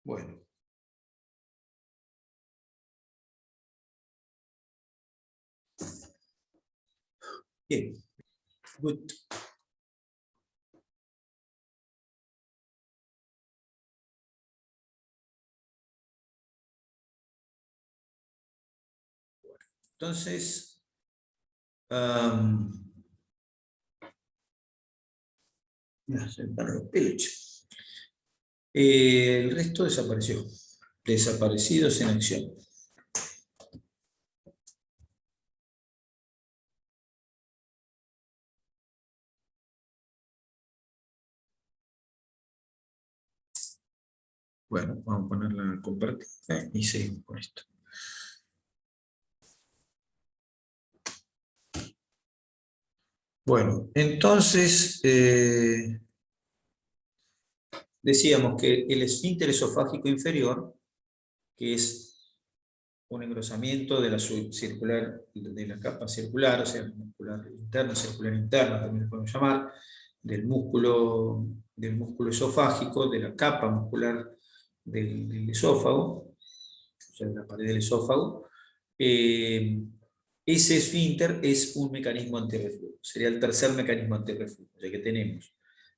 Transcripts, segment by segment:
Bueno. Bien. Good. Entonces, el resto desapareció. Desaparecidos en acción. Bueno, vamos a ponerla a compartir y seguimos con esto. Bueno, entonces decíamos que el esfínter esofágico inferior, que es un engrosamiento de la capa circular, o sea, muscular interno, también lo podemos llamar, del músculo esofágico, de la capa muscular del esófago, o sea, de la pared del esófago. Ese esfínter es un mecanismo antirreflujo, sería el tercer mecanismo antirreflujo, ya que tenemos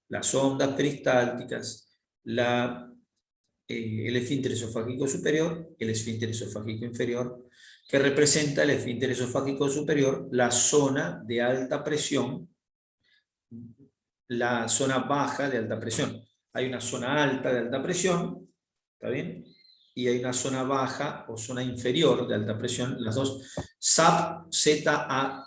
las ondas peristálticas, el esfínter esofágico superior, el esfínter esofágico inferior, que representa el esfínter esofágico superior, la zona de alta presión, la zona baja de alta presión. Hay una zona alta de alta presión, ¿está bien? Y hay una zona baja o zona inferior de alta presión, las dos, ZAP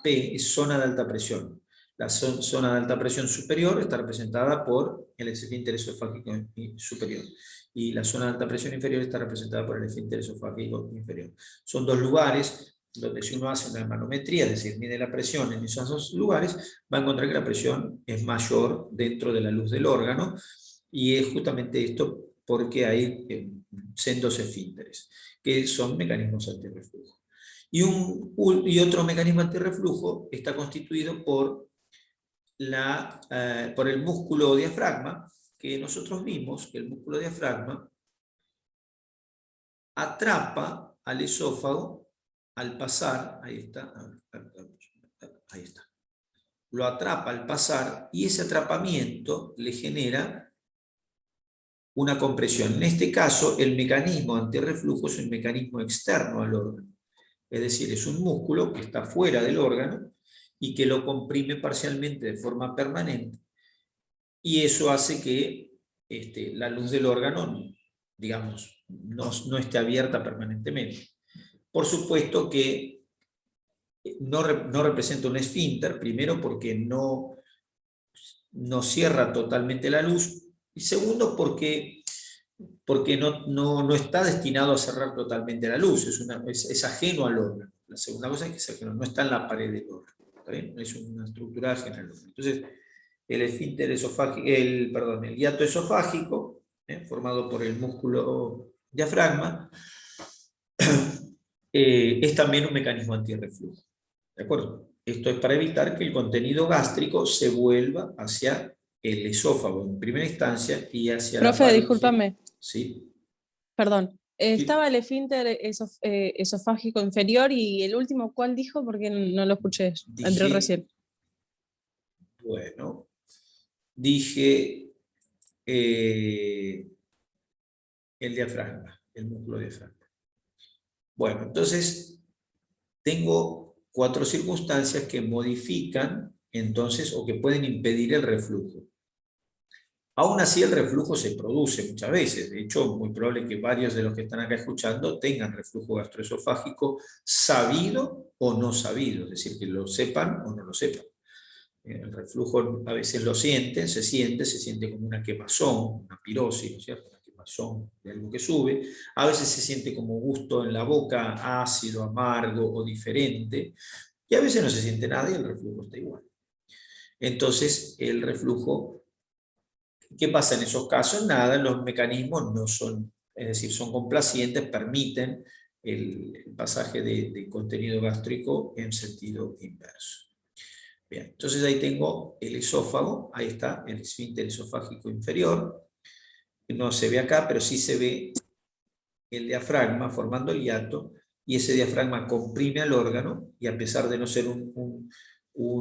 es zona de alta presión. La zona de alta presión superior está representada por el esfínter esofágico superior, y la zona de alta presión inferior está representada por el esfínter esofágico inferior. Son dos lugares donde si uno hace una manometría, es decir, mide la presión en esos dos lugares, va a encontrar que la presión es mayor dentro de la luz del órgano, y es justamente esto porque hay sendos esfínteres, que son mecanismos antirreflujo. Y otro mecanismo antirreflujo está constituido por el músculo diafragma, que nosotros vimos que el músculo diafragma atrapa al esófago al pasar, ahí está, lo atrapa al pasar, y ese atrapamiento le genera una compresión. En este caso, el mecanismo antirreflujo es un mecanismo externo al órgano, es decir, es un músculo que está fuera del órgano y que lo comprime parcialmente de forma permanente, y eso hace que la luz del órgano, digamos, no esté abierta permanentemente. Por supuesto que no representa un esfínter, primero porque no cierra totalmente la luz, y segundo porque no está destinado a cerrar totalmente la luz, es ajeno al órgano. La segunda cosa es que es ajeno, no está en la pared del órgano, ¿está bien? Es una estructura ajena al órgano. Entonces, el esfínter esofágico, el hiato esofágico, formado por el músculo diafragma, es también un mecanismo antirreflujo. ¿De acuerdo? Esto es para evitar que el contenido gástrico se vuelva hacia el esófago en primera instancia y hacia la Profe, pared. discúlpame. Sí. Perdón. Sí. Estaba el esfínter esofágico inferior, y el último, ¿cuál dijo? Porque no lo escuché. Entré recién. Bueno, dije el diafragma, el músculo diafragma. Bueno, entonces tengo 4 circunstancias que modifican entonces o que pueden impedir el reflujo. Aún así el reflujo se produce muchas veces, de hecho muy probable que varios de los que están acá escuchando tengan reflujo gastroesofágico sabido o no sabido, es decir, que lo sepan o no lo sepan. El reflujo a veces lo sienten, se siente como una quemazón, una pirosis, ¿no es cierto? Una quemazón de algo que sube. A veces se siente como gusto en la boca, ácido, amargo o diferente, y a veces no se siente nada y el reflujo está igual. Entonces, el reflujo, ¿qué pasa en esos casos? Nada, los mecanismos no son, es decir, son complacientes, permiten el pasaje de contenido gástrico en sentido inverso. Bien, entonces ahí tengo el esófago, ahí está el esfínter esofágico inferior, no se ve acá, pero sí se ve el diafragma, formando el hiato, y ese diafragma comprime al órgano, y a pesar de no ser un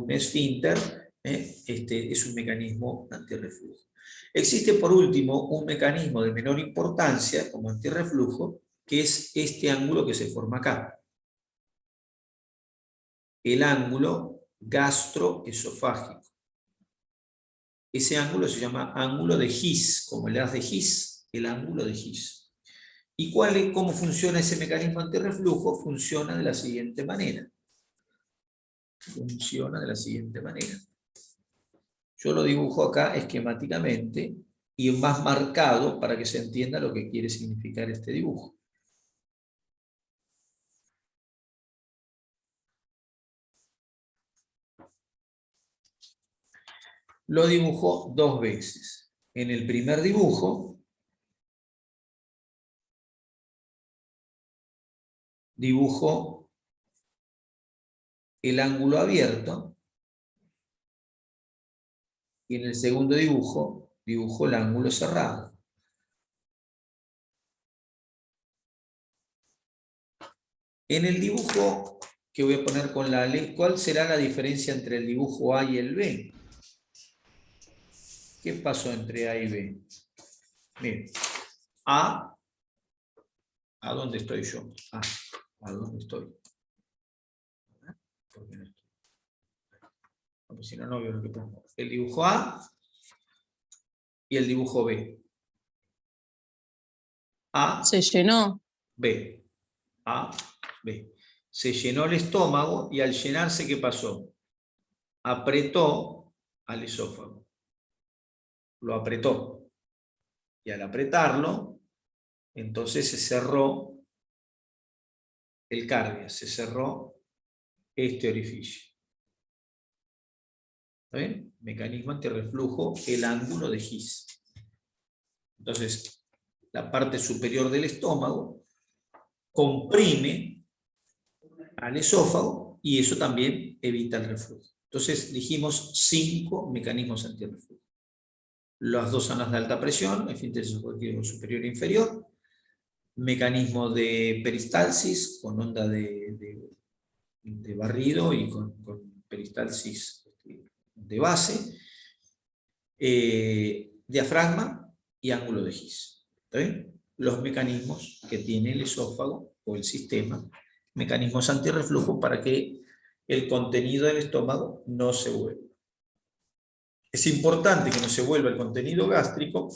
esfínter, es un mecanismo antirreflujo. Existe, por último, un mecanismo de menor importancia, como antirreflujo, que es este ángulo que se forma acá. El ángulo gastroesofágico. Ese ángulo se llama ángulo de His, como el haz de His, el ángulo de His. ¿Y cómo funciona ese mecanismo antirreflujo? Funciona de la siguiente manera. Yo lo dibujo acá esquemáticamente y más marcado para que se entienda lo que quiere significar este dibujo. Lo dibujo 2 veces. En el primer dibujo, dibujo el ángulo abierto, y en el segundo dibujo, dibujo el ángulo cerrado. En el dibujo que voy a poner con la ley, ¿cuál será la diferencia entre el dibujo A y el B? ¿Qué pasó entre A y B? Miren, ¿a dónde estoy yo? ¿A dónde estoy? ¿Por qué no estoy? Porque si no, no veo lo que pongo. El dibujo A y el dibujo B. A, Se llenó. B. A, B. Se llenó el estómago y al llenarse, ¿qué pasó? Apretó al esófago. Lo apretó. Y al apretarlo, entonces se cerró el cardia, se cerró este orificio. ¿Está bien? Mecanismo antirreflujo, el ángulo de His. Entonces, la parte superior del estómago comprime al esófago y eso también evita el reflujo. Entonces, dijimos 5 mecanismos antirreflujo. Las 2 zonas de alta presión, esfínter esofágico superior e inferior, mecanismo de peristalsis con onda de barrido y con peristalsis de base, diafragma y ángulo de His. ¿Está bien? Los mecanismos que tiene el esófago o el sistema, mecanismos antirreflujo para que el contenido del estómago no se vuelva. Es importante que no se vuelva el contenido gástrico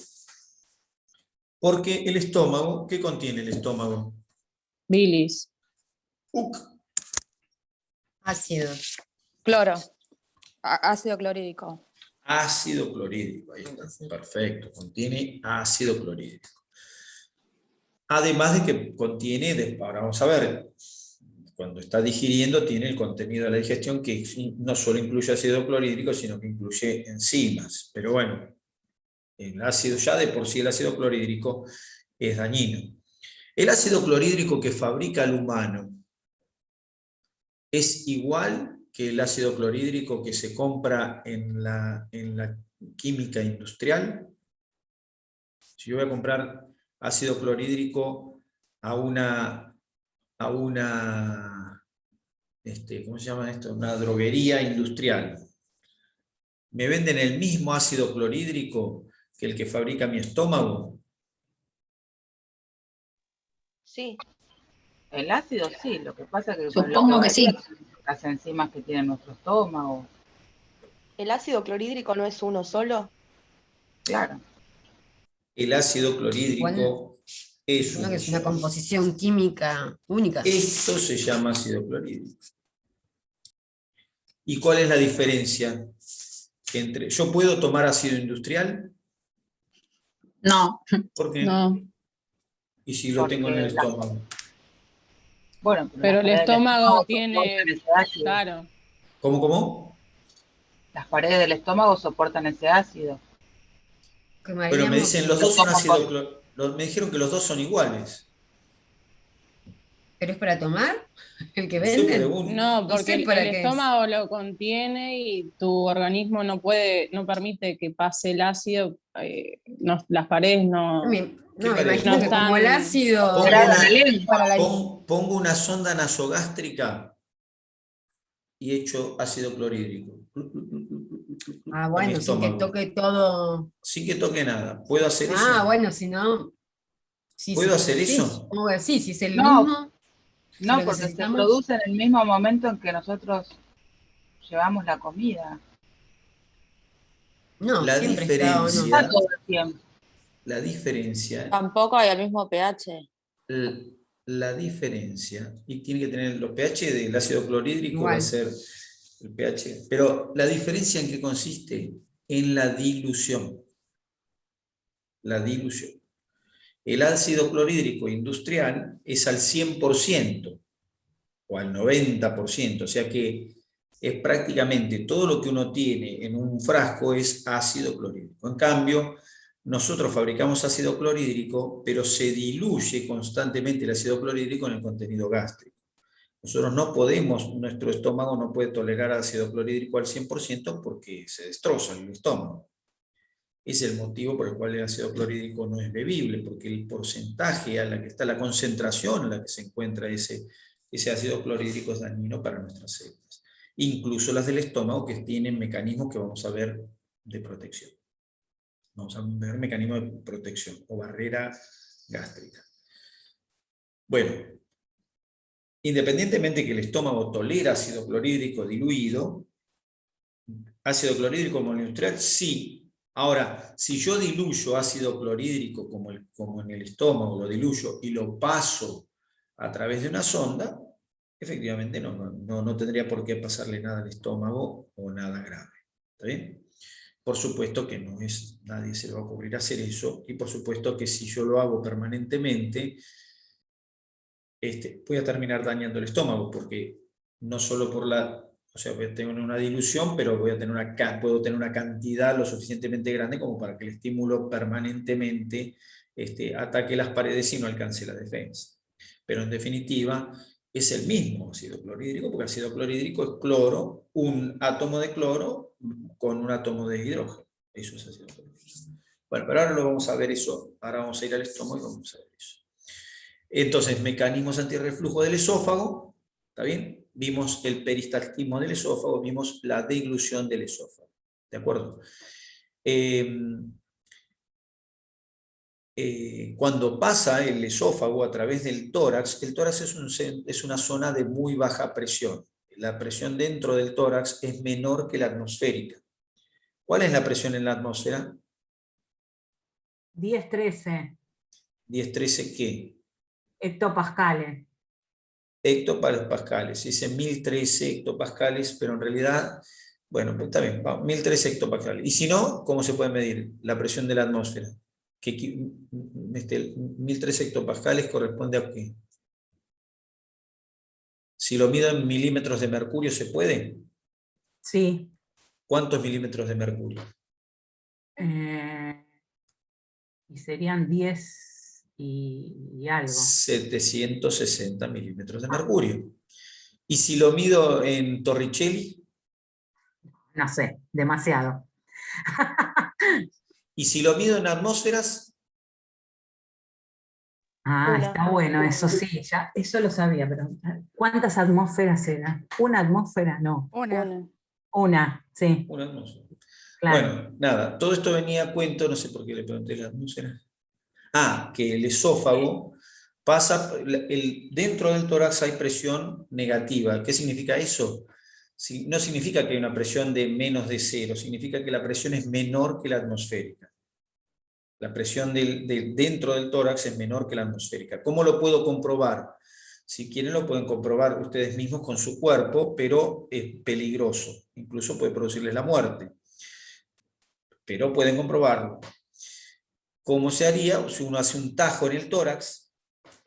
porque el estómago, ¿qué contiene el estómago? Bilis. Ácido. Cloro. Ácido clorhídrico. Ácido clorhídrico, ahí está, perfecto, contiene ácido clorhídrico. Además de que contiene, ahora vamos a ver, cuando está digiriendo tiene el contenido de la digestión que no solo incluye ácido clorhídrico, sino que incluye enzimas. Pero bueno, el ácido, ya de por sí el ácido clorhídrico es dañino. El ácido clorhídrico que fabrica el humano es igual que el ácido clorhídrico que se compra en la química industrial. Si yo voy a comprar ácido clorhídrico a una ¿cómo se llama esto? Una droguería industrial, ¿me venden el mismo ácido clorhídrico que el que fabrica mi estómago? Sí. El ácido sí, lo que pasa es que Supongo que sí. Las enzimas que tiene nuestro estómago. ¿El ácido clorhídrico no es uno solo? Claro. El ácido clorhídrico es Uno que es una solo. composición química única. Esto se llama ácido clorhídrico. ¿Y cuál es la diferencia entre... ¿Yo puedo tomar ácido industrial? No. ¿Por qué? No. ¿Y si lo tengo en el estómago? Bueno, Pero el estómago tiene... soportan ese ácido. Claro. ¿Cómo? Las paredes del estómago soportan ese ácido. Pero me dicen, los dos son ácido clorhídrico. Me dijeron que los dos son iguales. ¿Pero es para tomar? ¿El que No sé, venden? No, No porque sé el para qué es. estómago lo contiene y tu organismo no permite que pase el ácido, las paredes no, ¿Qué No, me pared? imagino no que como el están. ácido Pongo Graba una, la lengua. para la... pongo una sonda nasogástrica y echo ácido clorhídrico Ah, a mi bueno, sin que estómago, toque todo. sin que toque nada. ¿Puedo hacer Ah, eso? bueno, si no, sí, ¿Puedo sí, hacer sí, eso? supongo que sí, si es el No, mismo que no, lo porque se necesitamos. produce en el mismo momento en que nosotros llevamos la comida. No, La siempre está o no. Está diferencia, todo el tiempo. la diferencia, Tampoco hay el mismo pH. la diferencia, y tiene que tener los pH del ácido clorhídrico, va a Igual. ser el pH, pero la diferencia en qué consiste, en la dilución. La dilución. El ácido clorhídrico industrial es al 100% o al 90%, o sea que es prácticamente todo lo que uno tiene en un frasco es ácido clorhídrico. En cambio, nosotros fabricamos ácido clorhídrico, pero se diluye constantemente el ácido clorhídrico en el contenido gástrico. Nosotros no podemos, nuestro estómago no puede tolerar ácido clorhídrico al 100% porque se destroza el estómago. Es el motivo por el cual el ácido clorhídrico no es bebible, porque el porcentaje a la que está, la concentración en la que se encuentra ese ácido clorhídrico es dañino para nuestras células. Incluso las del estómago, que tienen mecanismos que vamos a ver de protección. Vamos a ver mecanismos de protección o barrera gástrica. Bueno, independientemente que el estómago tolera ácido clorhídrico diluido, ácido clorhídrico monoindustrial sí. Ahora, si yo diluyo ácido clorhídrico como en el estómago, lo diluyo y lo paso a través de una sonda, efectivamente no tendría por qué pasarle nada al estómago o nada grave. ¿Está bien? Por supuesto que nadie se le va a ocurrir hacer eso, y por supuesto que si yo lo hago permanentemente, voy a terminar dañando el estómago, porque no solo por o sea, voy a tener una dilución, pero puedo tener una cantidad lo suficientemente grande como para que el estímulo permanentemente ataque las paredes y no alcance la defensa. Pero en definitiva, es el mismo ácido clorhídrico, porque el ácido clorhídrico es cloro, un átomo de cloro con un átomo de hidrógeno. Eso es ácido clorhídrico. Bueno, pero ahora lo vamos a ver eso. Ahora vamos a ir al estómago y vamos a ver eso. Entonces, mecanismos antirreflujo del esófago, ¿está bien? Vimos el peristaltismo del esófago, vimos la deglución del esófago, ¿de acuerdo? Cuando pasa el esófago a través del tórax, el tórax es una zona de muy baja presión. La presión dentro del tórax es menor que la atmosférica. ¿Cuál es la presión en la atmósfera? 10-13 10-13, ¿qué? hectopascales. Hectopascales, dice 1013 hectopascales, pero en realidad, bueno, pues está bien, 1013 hectopascales. Y si no, ¿cómo se puede medir la presión de la atmósfera? 1013 hectopascales corresponde a qué? Si lo mido en milímetros de mercurio, ¿se puede? Sí. ¿Cuántos milímetros de mercurio? Y serían 10 y algo. 760 milímetros de mercurio. ¿Y si lo mido en Torricelli? No sé, demasiado. ¿Y si lo mido en atmósferas? Ah, Una. está bueno, eso sí, ya, eso lo sabía, pero ¿cuántas atmósferas eran? ¿Una atmósfera? No. Una, sí, Una atmósfera. claro. Bueno, nada, todo esto venía a cuento, no sé por qué le pregunté la atmósfera. Que el esófago pasa, dentro del tórax hay presión negativa. ¿Qué significa eso? No significa que hay una presión de menos de 0, significa que la presión es menor que la atmosférica. La presión dentro del tórax es menor que la atmosférica. ¿Cómo lo puedo comprobar? Si quieren lo pueden comprobar ustedes mismos con su cuerpo, pero es peligroso. Incluso puede producirles la muerte. Pero pueden comprobarlo. ¿Cómo se haría? Si uno hace un tajo en el tórax,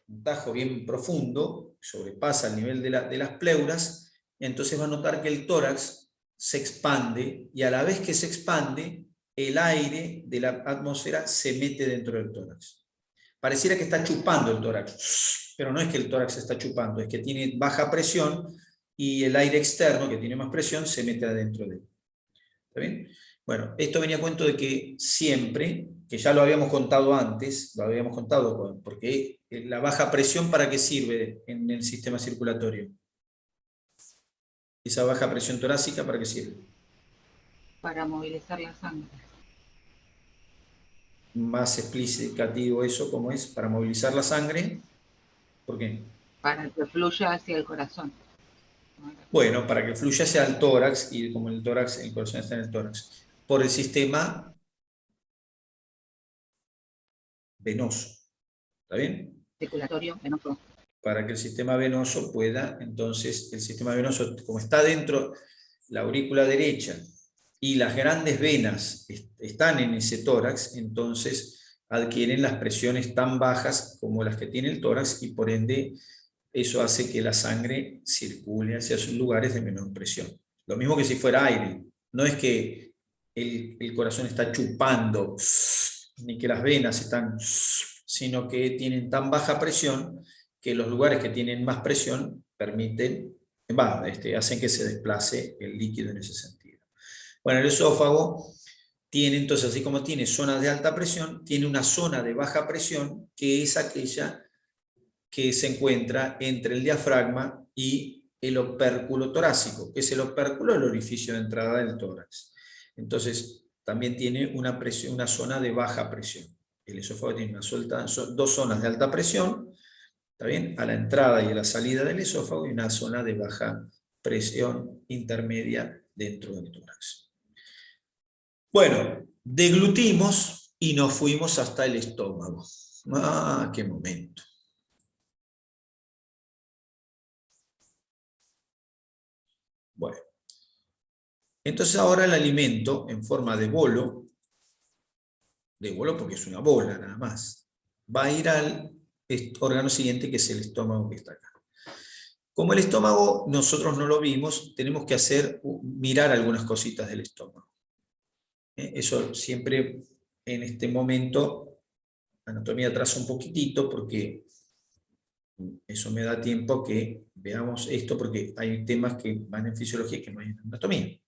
un tajo bien profundo, sobrepasa el nivel de las pleuras, entonces va a notar que el tórax se expande, y a la vez que se expande, el aire de la atmósfera se mete dentro del tórax. pareciera que está chupando el tórax, pero no es que el tórax se está chupando, es que tiene baja presión y el aire externo, que tiene más presión, se mete adentro de él. ¿Está bien? Bueno, esto venía a cuento de que siempre, que ya lo habíamos contado antes, porque la baja presión, ¿para qué sirve en el sistema circulatorio? Esa baja presión torácica, ¿para qué sirve? Para movilizar la sangre. Más explicativo eso, ¿cómo es? Para movilizar la sangre. ¿Por qué? Para que fluya hacia el corazón. Bueno, para que fluya hacia el tórax, y como el tórax, el corazón está en el tórax, por el sistema venoso. ¿Está bien? Circulatorio venoso. Para que el sistema venoso pueda, entonces, el sistema venoso, como está dentro la aurícula derecha y las grandes venas están en ese tórax, entonces adquieren las presiones tan bajas como las que tiene el tórax, y por ende eso hace que la sangre circule hacia sus lugares de menor presión. Lo mismo que si fuera aire. No es que el corazón está chupando, ni que las venas están, sino que tienen tan baja presión que los lugares que tienen más presión hacen que se desplace el líquido en ese sentido. Bueno, el esófago tiene entonces, así como tiene zonas de alta presión, tiene una zona de baja presión, que es aquella que se encuentra entre el diafragma y el opérculo torácico. ¿Qué es el opérculo? El orificio de entrada del tórax. Entonces, también tiene una zona de baja presión. El esófago tiene dos zonas de alta presión, ¿está bien? A la entrada y a la salida del esófago, y una zona de baja presión intermedia dentro del tórax. Bueno, deglutimos y nos fuimos hasta el estómago. ¡Ah, qué momento! Bueno, entonces ahora el alimento en forma de bolo porque es una bola nada más, va a ir al órgano siguiente, que es el estómago, que está acá. Como el estómago nosotros no lo vimos, tenemos que mirar algunas cositas del estómago. Eso siempre en este momento, anatomía atrasa un poquitito, porque eso me da tiempo que veamos esto, porque hay temas que van en fisiología que no hay en anatomía.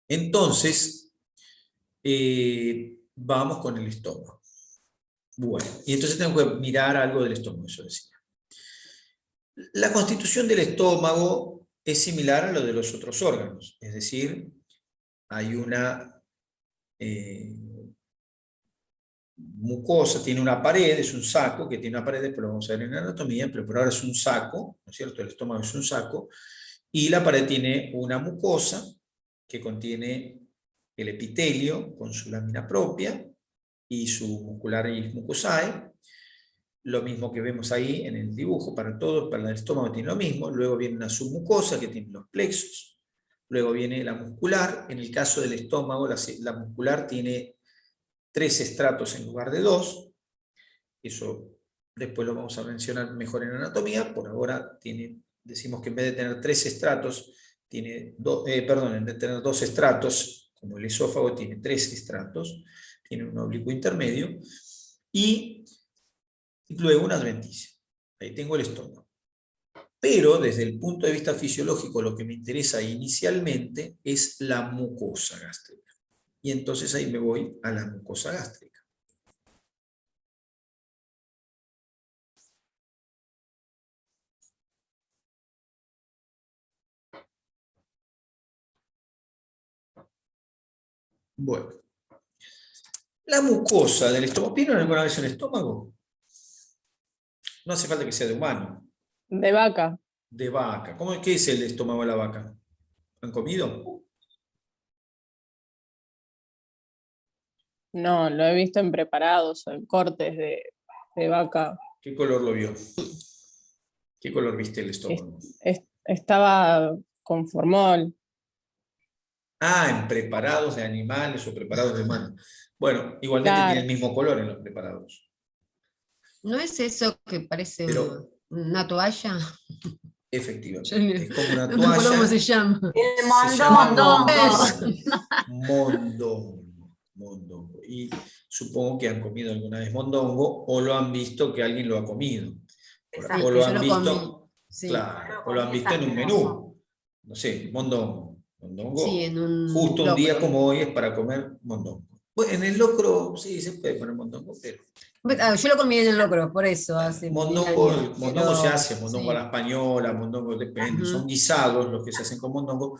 Entonces, vamos con el estómago. Bueno, y entonces tengo que mirar algo del estómago, eso decía. La constitución del estómago es similar a lo de los otros órganos, es decir, hay una mucosa, tiene una pared, es un saco que tiene una pared, pero lo vamos a ver en la anatomía, pero por ahora es un saco, ¿no es cierto? El estómago es un saco, y la pared tiene una mucosa que contiene el epitelio con su lámina propia y su muscularis mucosae, lo mismo que vemos ahí en el dibujo, para el estómago tiene lo mismo. Luego viene una submucosa que tiene los plexos, luego viene la muscular. En el caso del estómago, la muscular tiene 3 estratos en lugar de 2, eso después lo vamos a mencionar mejor en anatomía. Por ahora decimos que en vez de tener 3 estratos, en vez de tener 2 estratos, como el esófago tiene 3 estratos, tiene un oblicuo intermedio, y luego una adventicia. Ahí tengo el estómago. Pero desde el punto de vista fisiológico, lo que me interesa inicialmente es la mucosa gástrica. Y entonces ahí me voy a la mucosa gástrica. Bueno, la mucosa del estómago. ¿Vieron alguna vez un estómago? No hace falta que sea de humano. De vaca. De vaca. ¿Qué es el estómago de la vaca? ¿Han comido? No, lo he visto en preparados, en cortes de vaca. ¿Qué color lo vio? ¿Qué color viste el estómago? Estaba con formol. Ah, en preparados de animales o preparados de humanos. Bueno, igualmente Claro. tiene el mismo color en los preparados. ¿No es eso que parece Pero- una toalla? Efectivamente. Yo ni- Es como una No me acuerdo cómo se toalla. llama. El Se llama mondongo. Eso. mondongo. Mondongo. Y supongo que han comido alguna vez mondongo o lo han visto que alguien lo ha comido. Exacto, O lo yo han lo visto, comí, sí. claro, o lo han visto en un menú. No sé, mondongo. Mondongo, Sí, en un justo un día locro. como hoy es para comer mondongo. Bueno, en el locro sí se puede poner mondongo, pero Yo lo comí en el locro, por eso, hace mil mondongo, años. el mondongo se hace, mondongo a Sí. la española, mondongo depende, Ujú. son guisados los que se hacen con mondongo,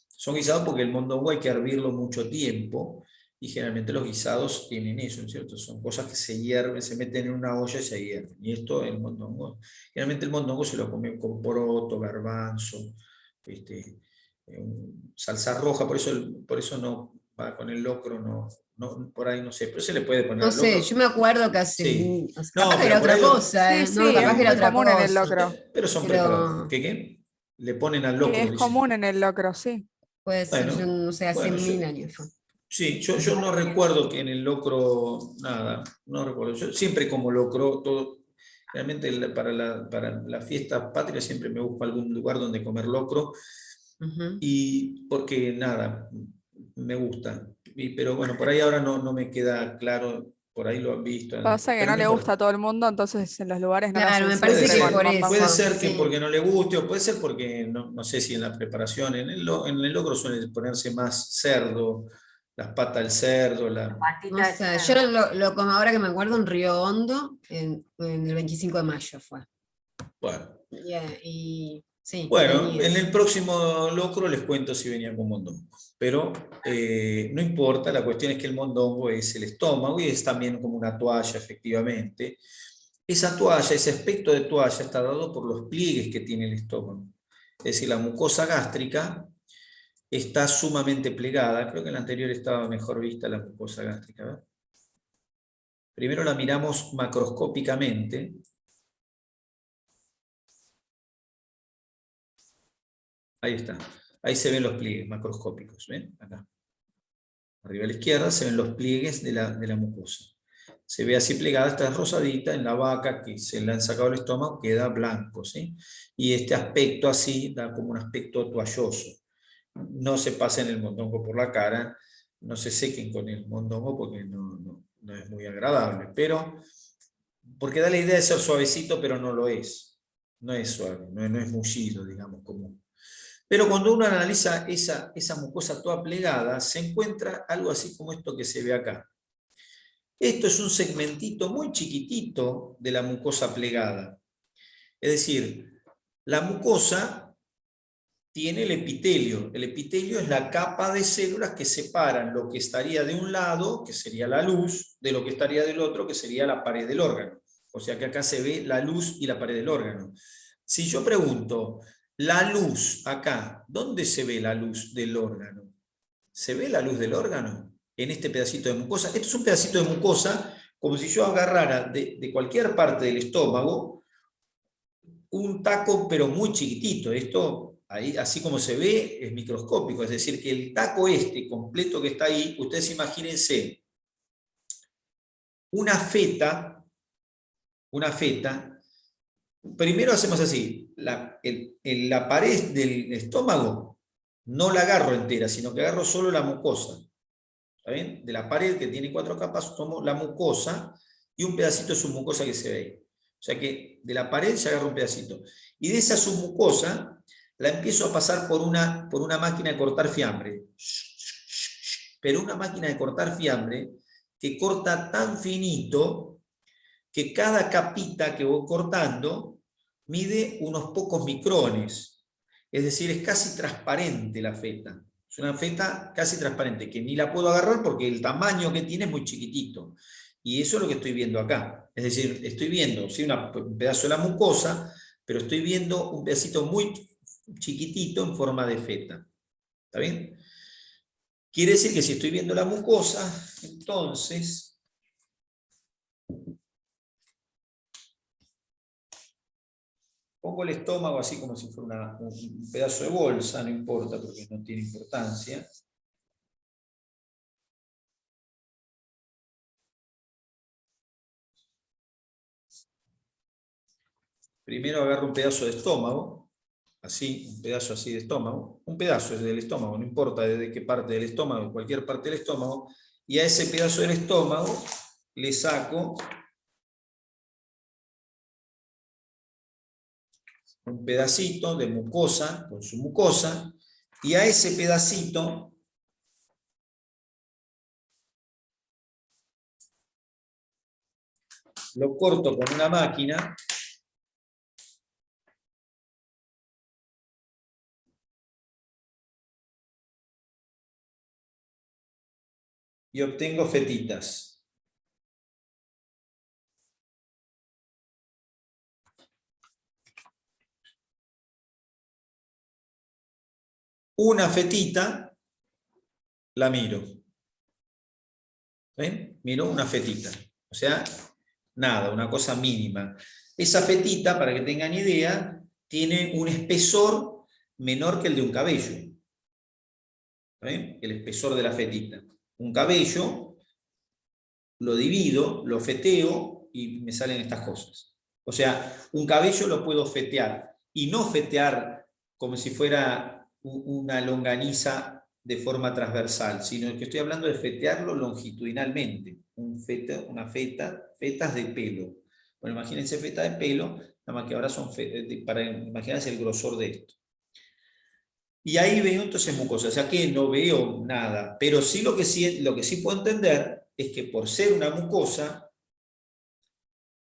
son guisados porque el mondongo hay que hervirlo mucho tiempo y generalmente los guisados tienen eso, ¿no es cierto? Son cosas que se hierven, se meten en una olla y se hierven. Y esto, el mondongo, generalmente el mondongo se lo come con poroto, garbanzo, salsa roja, por eso no va con el locro, no, por ahí no sé, pero se le puede poner No al sé, locro. yo me acuerdo que hace. Sí. Capaz No, que pero era por otra ahí cosa, Sí, ¿eh? sí, No, capaz es que era muy otra común en el cosa. locro. Pero son Pero preparados. ¿Qué? Le ponen al Que locro, es dicen. común en el locro, sí. puede ser, yo Bueno, no sé, hace bueno, mil años fue. sí, yo no recuerdo que en el locro, nada, no recuerdo. Yo siempre como locro, todo, realmente para la fiesta patria siempre me busco algún lugar donde comer locro, Ujú. y porque nada, me gusta. Pero bueno, por ahí ahora no me queda claro, por ahí lo han visto, Pasa que pero no no le gusta a importa. todo el mundo, entonces en los lugares no lo Claro, hacen me Puede parece siempre que con por ser, puede mondongo. eso. ser que Sí. porque no le guste, o puede ser porque no sé si en la preparación, en el locro suele ponerse más cerdo, las patas del cerdo, No Patita de sé, cerdo. yo lo como ahora que me acuerdo en Río Hondo, en el 25 de mayo fue. bueno. Y sí, Bueno, venía. en el próximo locro les cuento si venía con mondongo, pero no importa, la cuestión es que el mondongo es el estómago y es también como una toalla, efectivamente. Esa toalla, ese aspecto de toalla está dado por los pliegues que tiene el estómago. Es decir, la mucosa gástrica está sumamente plegada. Creo que en la anterior estaba mejor vista la mucosa gástrica. ¿Verdad? Primero la miramos macroscópicamente. Ahí está. Ahí se ven los pliegues macroscópicos. ¿Ven? Acá. Arriba a la izquierda se ven los pliegues de la mucosa. Se ve así plegada, esta rosadita, en la vaca que se le han sacado el estómago queda blanco, ¿sí? Y este aspecto así da como un aspecto toalloso. No se pasen el mondongo por la cara, no se sequen con el mondongo porque no es muy agradable, pero porque da la idea de ser suavecito, pero no lo es. No es suave, no es mullido, digamos, común. Pero cuando uno analiza esa mucosa toda plegada, se encuentra algo así como esto que se ve acá. Esto es un segmentito muy chiquitito de la mucosa plegada. Es decir, la mucosa tiene el epitelio. El epitelio es la capa de células que separan lo que estaría de un lado, que sería la luz, de lo que estaría del otro, que sería la pared del órgano. O sea que acá se ve la luz y la pared del órgano. Si yo pregunto, la luz acá, ¿dónde se ve la luz del órgano? ¿Se ve la luz del órgano? En este pedacito de mucosa. Esto es un pedacito de mucosa, como si yo agarrara de cualquier parte del estómago un taco, pero muy chiquitito. Esto, ahí, así como se ve, es microscópico. Es decir, que el taco este completo que está ahí, ustedes imagínense una feta. Primero hacemos así, la pared del estómago no la agarro entera, sino que agarro solo la mucosa. ¿Está bien? De la pared que tiene 4 capas, tomo la mucosa y un pedacito de submucosa que se ve ahí. O sea que de la pared se agarra un pedacito. Y de esa submucosa la empiezo a pasar por una máquina de cortar fiambre. Pero una máquina de cortar fiambre que corta tan finito que cada capita que voy cortando mide unos pocos micrones. Es decir, es casi transparente la feta. Es una feta casi transparente, que ni la puedo agarrar porque el tamaño que tiene es muy chiquitito. Y eso es lo que estoy viendo acá. Es decir, estoy viendo ¿sí? Un pedazo de la mucosa, pero estoy viendo un pedacito muy chiquitito en forma de feta. ¿Está bien? Quiere decir que si estoy viendo la mucosa, entonces pongo el estómago así como si fuera un pedazo de bolsa, no importa porque no tiene importancia. Primero agarro un pedazo de estómago, así, un pedazo así de estómago, un pedazo es del estómago, no importa desde qué parte del estómago, cualquier parte del estómago, y a ese pedazo del estómago le saco un pedacito de mucosa, con su mucosa, y a ese pedacito lo corto con una máquina y obtengo fetitas. Una fetita la miro. ¿Ven? Miro una fetita. O sea, nada, una cosa mínima. Esa fetita, para que tengan idea, tiene un espesor menor que el de un cabello. ¿Ven? El espesor de la fetita. Un cabello, lo divido, lo feteo y me salen estas cosas. O sea, un cabello lo puedo fetear y no fetear como si fuera una longaniza de forma transversal, sino que estoy hablando de fetearlo longitudinalmente. Fetas de pelo. Bueno, imagínense fetas de pelo, nada más que ahora son para imaginarse el grosor de esto. Y ahí veo entonces mucosa, o sea que no veo nada, pero sí lo que sí puedo entender es que por ser una mucosa,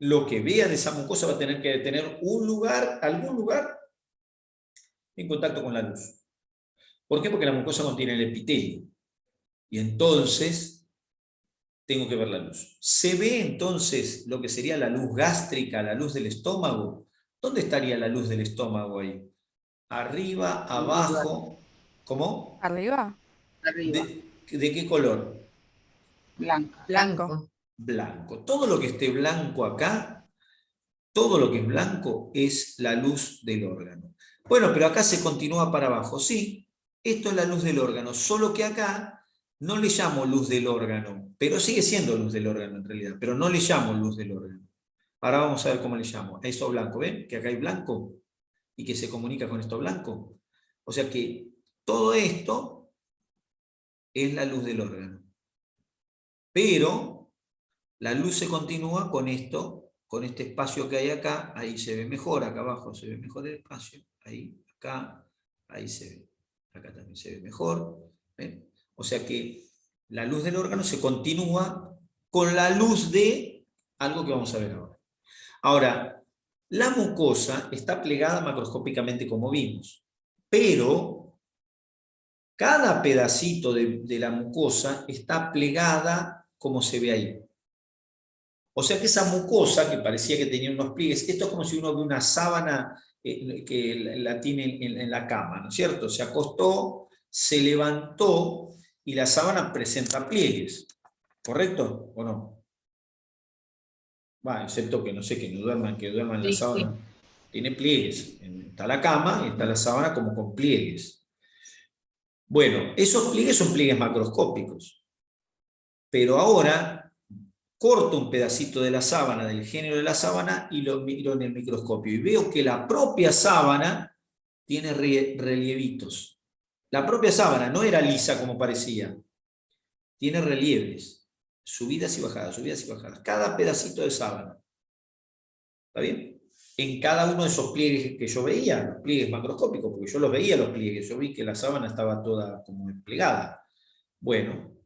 lo que vea de esa mucosa va a tener que tener algún lugar en contacto con la luz. ¿Por qué? Porque la mucosa contiene el epitelio. Y entonces tengo que ver la luz. ¿Se ve entonces lo que sería la luz gástrica, la luz del estómago? ¿Dónde estaría la luz del estómago ahí? Arriba, abajo. ¿Cómo? ¿Arriba? Arriba, ¿De qué color? blanca. Blanco. Blanco. Todo lo que esté blanco acá, todo lo que es blanco es la luz del órgano. Bueno, pero acá se continúa para abajo. Sí, esto es la luz del órgano, solo que acá no le llamo luz del órgano, pero sigue siendo luz del órgano en realidad, pero no le llamo luz del órgano. Ahora vamos a ver cómo le llamo. A eso blanco, ¿ven? Que acá hay blanco y que se comunica con esto blanco. O sea que todo esto es la luz del órgano. Pero la luz se continúa con esto, con este espacio que hay acá, ahí se ve mejor, acá abajo se ve mejor el espacio, ahí, acá, ahí se ve, acá también se ve mejor. ¿Ven? O sea que la luz del órgano se continúa con la luz de algo que vamos a ver ahora. Ahora, la mucosa está plegada macroscópicamente como vimos, pero cada pedacito de la mucosa está plegada como se ve ahí. O sea que esa mucosa, que parecía que tenía unos pliegues, esto es como si uno ve una sábana que la tiene en la cama, ¿no es cierto? Se acostó, se levantó y la sábana presenta pliegues. ¿Correcto o no? Excepto que no sé, que duerman la Sí, sábana. Tiene pliegues. Está la cama y está la sábana como con pliegues. Bueno, esos pliegues son pliegues macroscópicos. Pero ahora corto un pedacito de la sábana, del género de la sábana, y lo miro en el microscopio. Y veo que la propia sábana tiene relievitos. La propia sábana no era lisa como parecía. Tiene relieves. Subidas y bajadas, subidas y bajadas. Cada pedacito de sábana. ¿Está bien? En cada uno de esos pliegues que yo veía, los pliegues macroscópicos, porque yo los veía los pliegues, yo vi que la sábana estaba toda como desplegada. Bueno,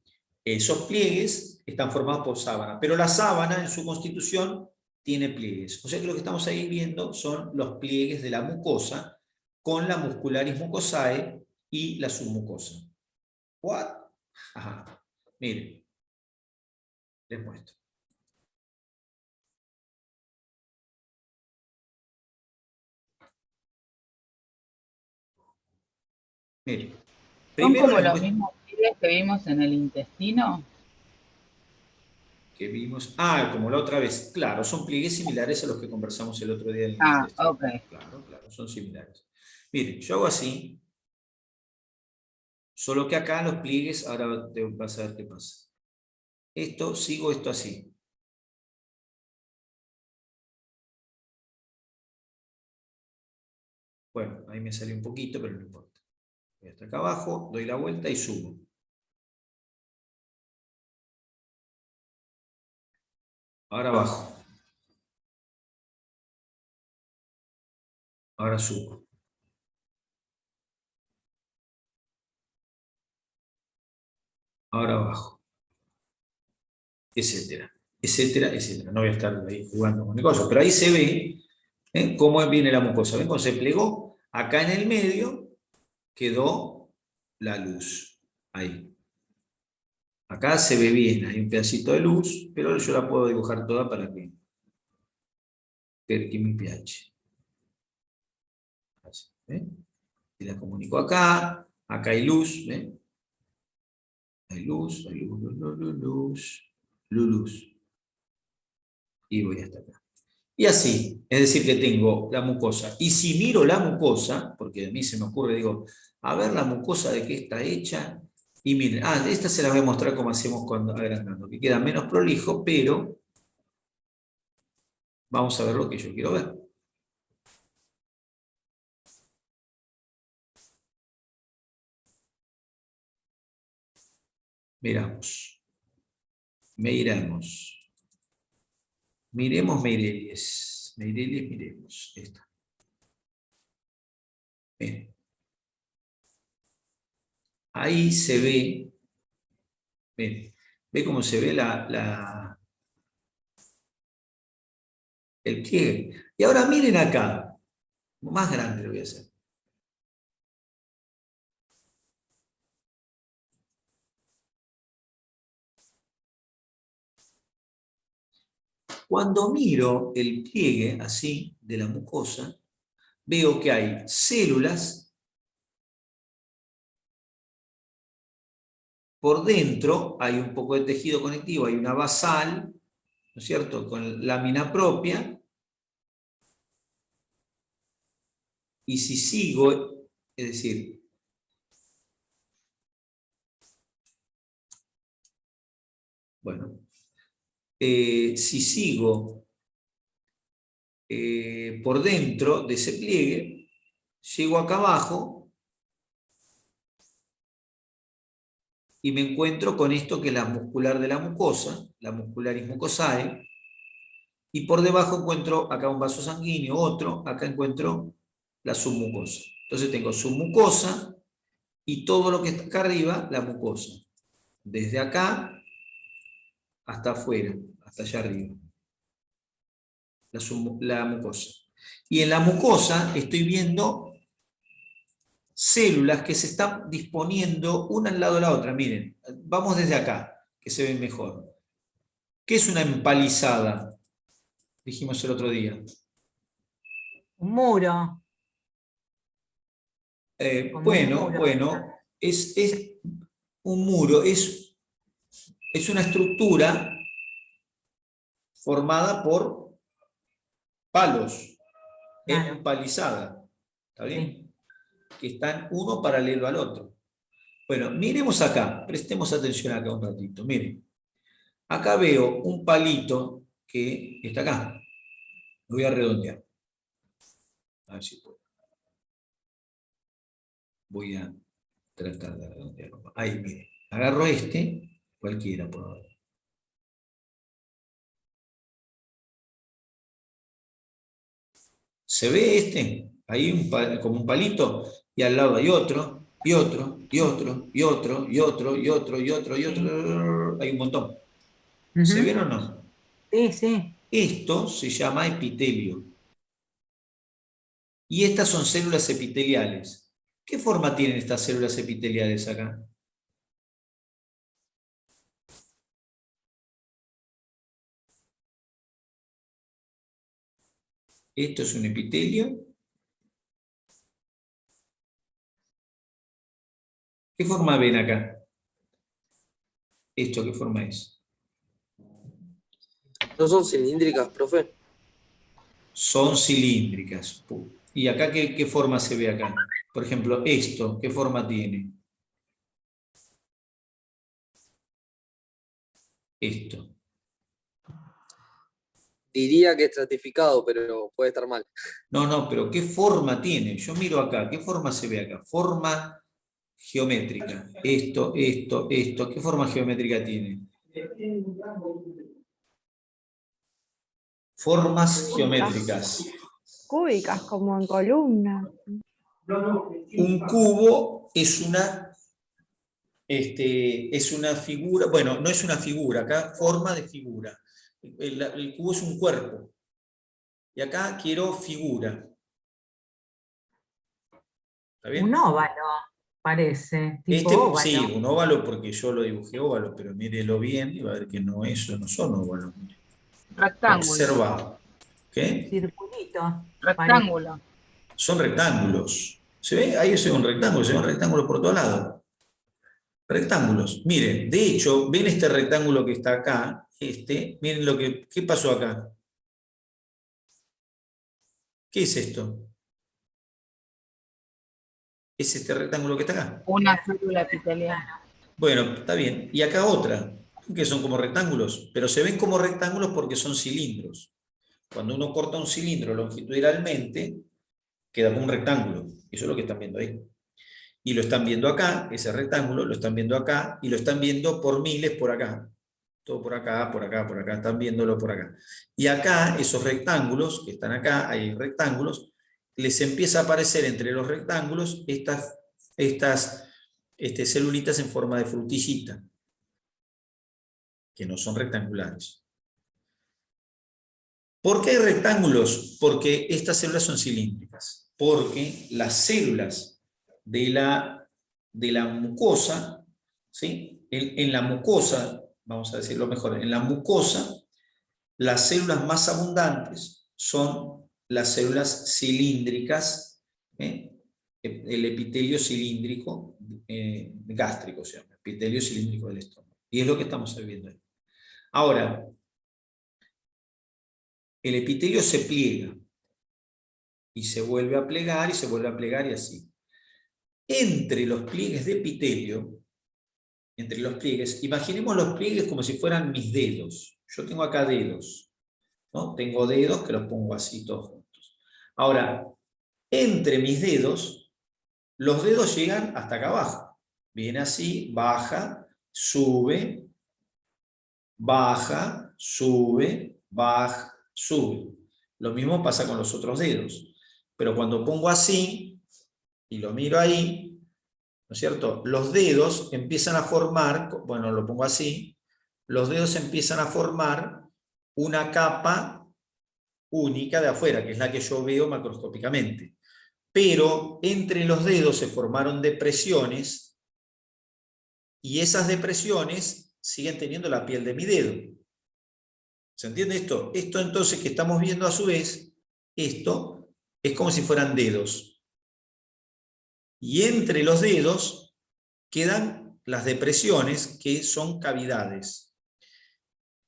esos pliegues están formados por sábana, pero la sábana en su constitución tiene pliegues. O sea que lo que estamos ahí viendo son los pliegues de la mucosa con la muscularis mucosae y la submucosa. ¿What? Ajá. Miren, les muestro. Miren, ¿Son primero como les los muestro mismos pliegues que vimos en el intestino? que vimos. Como la otra vez. Claro, son pliegues similares a los que conversamos el otro día en el Ah, intestino. ok. Claro, son similares. Miren, yo hago así. Solo que acá los pliegues, ahora vas a ver qué pasa. Sigo esto así. Bueno, ahí me salió un poquito, pero no importa. Voy hasta acá abajo, doy la vuelta y subo. Ahora bajo. Ahora subo. Ahora bajo. Etcétera. Etcétera, etcétera. No voy a estar ahí jugando con el coso, pero ahí se ve cómo viene la mucosa. ¿Ven cómo se plegó? Acá en el medio quedó la luz. Ahí. Acá se ve bien, hay un pedacito de luz, pero yo la puedo dibujar toda para que mi pH. Así, ¿ven? Y la comunico acá, acá hay luz, ¿ven? Hay luz, luz. Y voy hasta acá. Y así, es decir que tengo la mucosa. Y si miro la mucosa, porque a mí se me ocurre, digo, a ver la mucosa de qué está hecha. Y miren, esta se la voy a mostrar como hacemos cuando agrandando, que queda menos prolijo, pero vamos a ver lo que yo quiero ver. Miramos. Miremos. Miremos Meireles. Miremos. Esta. Bien. Ahí se ve. Ven. ¿Ve cómo se ve el pliegue? Y ahora miren acá. Más grande lo voy a hacer. Cuando miro el pliegue así de la mucosa, veo que hay células por dentro, hay un poco de tejido conectivo, hay una basal, ¿no es cierto?, con lámina propia, y si sigo, es decir, bueno, si sigo por dentro de ese pliegue, llego acá abajo y me encuentro con esto que es la muscular de la mucosa, la muscularis mucosae, y por debajo encuentro acá un vaso sanguíneo, otro, acá encuentro la submucosa. Entonces tengo submucosa y todo lo que está acá arriba, la mucosa. Desde acá hasta afuera, hasta allá arriba. La mucosa. Y en la mucosa estoy viendo células que se están disponiendo una al lado de la otra. Miren, vamos desde acá, que se ven mejor. ¿Qué es una empalizada? Dijimos el otro día. Un muro. Bueno, es un muro, es una estructura formada por palos, Claro. empalizada, ¿está bien? Sí. Que están uno paralelo al otro. Bueno, miremos acá, prestemos atención acá un ratito, miren. Acá veo un palito que está acá. Lo voy a redondear. A ver si puedo. Voy a tratar de redondearlo. Ahí, miren. Agarro este, cualquiera por ahora. ¿Se ve este? Ahí como un palito, y al lado hay otro, y otro, y otro, y otro, y otro, y otro, y otro, y otro. Hay un montón. ¿Se ven o no? Sí, sí. Esto se llama epitelio. Y estas son células epiteliales. ¿Qué forma tienen estas células epiteliales acá? Esto es un epitelio. ¿Qué forma ven acá? ¿Esto qué forma es? ¿No son cilíndricas, profe? Son cilíndricas. ¿Y acá qué forma se ve acá? Por ejemplo, esto, ¿qué forma tiene? Esto. Diría que estratificado, pero puede estar mal. No, pero ¿qué forma tiene? Yo miro acá, ¿qué forma se ve acá? Forma geométrica. Esto, ¿qué forma geométrica tiene? Formas geométricas. Cúbicas, como en columnas. Un cubo es una figura, bueno, no es una figura, acá forma de figura. El cubo es un cuerpo. Y acá quiero figura. ¿Está bien? Un óvalo, parece, tipo óvalo. Sí, un óvalo porque yo lo dibujé óvalo, pero mírelo bien y va a ver que no, eso no son óvalos. Rectángulo. Observa. ¿Qué? Circulito. Rectángulo. Son rectángulos. ¿Se ve? Ahí se ve un rectángulo por todos lados. Rectángulos. Miren, de hecho, ven este rectángulo que está acá, miren ¿qué pasó acá? ¿Qué es esto? Es este rectángulo que está acá. Una célula epitelial. Bueno, está bien. Y acá otra, que son como rectángulos, pero se ven como rectángulos porque son cilindros. Cuando uno corta un cilindro longitudinalmente, queda como un rectángulo. Eso es lo que están viendo ahí. Y lo están viendo acá, ese rectángulo, lo están viendo acá, y lo están viendo por miles por acá. Todo por acá, por acá, por acá, están viéndolo por acá. Y acá, esos rectángulos que están acá, hay rectángulos, les empieza a aparecer entre los rectángulos estas celulitas en forma de frutillita, que no son rectangulares. ¿Por qué hay rectángulos? Porque estas células son cilíndricas. Porque las células de la mucosa, ¿sí? En la mucosa, vamos a decirlo mejor, en la mucosa, las células más abundantes son las células cilíndricas, ¿eh? El epitelio cilíndrico gástrico, se llama, epitelio cilíndrico del estómago. Y es lo que estamos viendo ahí. Ahora, el epitelio se pliega y se vuelve a plegar y se vuelve a plegar y así. Entre los pliegues de epitelio, imaginemos los pliegues como si fueran mis dedos. Yo tengo acá dedos, ¿no? Tengo dedos que los pongo así todos juntos. Ahora, entre mis dedos, los dedos llegan hasta acá abajo. Viene así, baja, sube, baja, sube, baja, sube. Lo mismo pasa con los otros dedos. Pero cuando pongo así, y lo miro ahí, ¿no es cierto? Los dedos empiezan a formar, bueno, lo pongo así, los dedos empiezan a formar una capa única de afuera, que es la que yo veo macroscópicamente. Pero entre los dedos se formaron depresiones y esas depresiones siguen teniendo la piel de mi dedo. ¿Se entiende esto? Esto entonces que estamos viendo a su vez, esto es como si fueran dedos. Y entre los dedos quedan las depresiones, que son cavidades.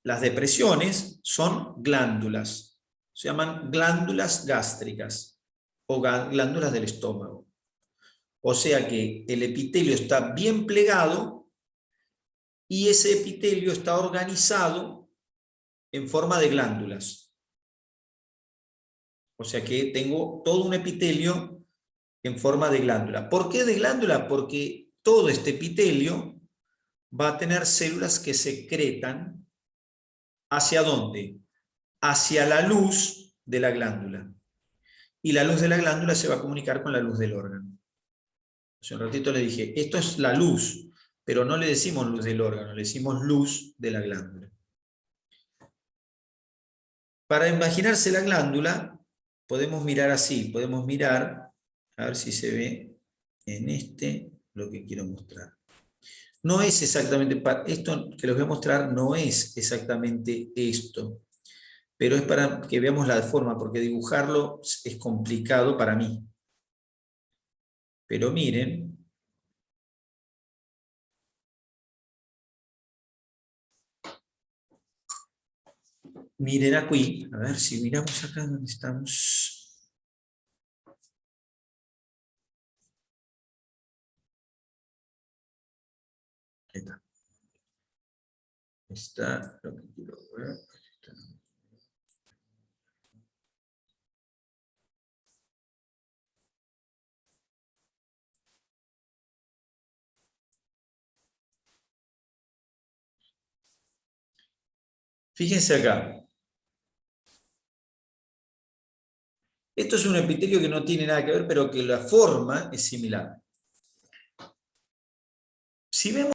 Las depresiones son glándulas. Se llaman glándulas gástricas o glándulas del estómago. O sea que el epitelio está bien plegado y ese epitelio está organizado en forma de glándulas. O sea que tengo todo un epitelio en forma de glándula. ¿Por qué de glándula? Porque todo este epitelio va a tener células que secretan ¿hacia dónde? Hacia la luz de la glándula. Y la luz de la glándula se va a comunicar con la luz del órgano. Hace un ratito le dije, esto es la luz, pero no le decimos luz del órgano, le decimos luz de la glándula. Para imaginarse la glándula, podemos mirar así, podemos mirar, a ver si se ve en lo que quiero mostrar. No es exactamente, esto que les voy a mostrar no es exactamente esto, pero es para que veamos la forma, porque dibujarlo es complicado para mí. Pero miren, miren aquí, a ver si miramos acá donde estamos. Ahí está. Está lo que quiero ver. Fíjense acá. Esto es un epitelio que no tiene nada que ver, pero que la forma es similar. Si vemos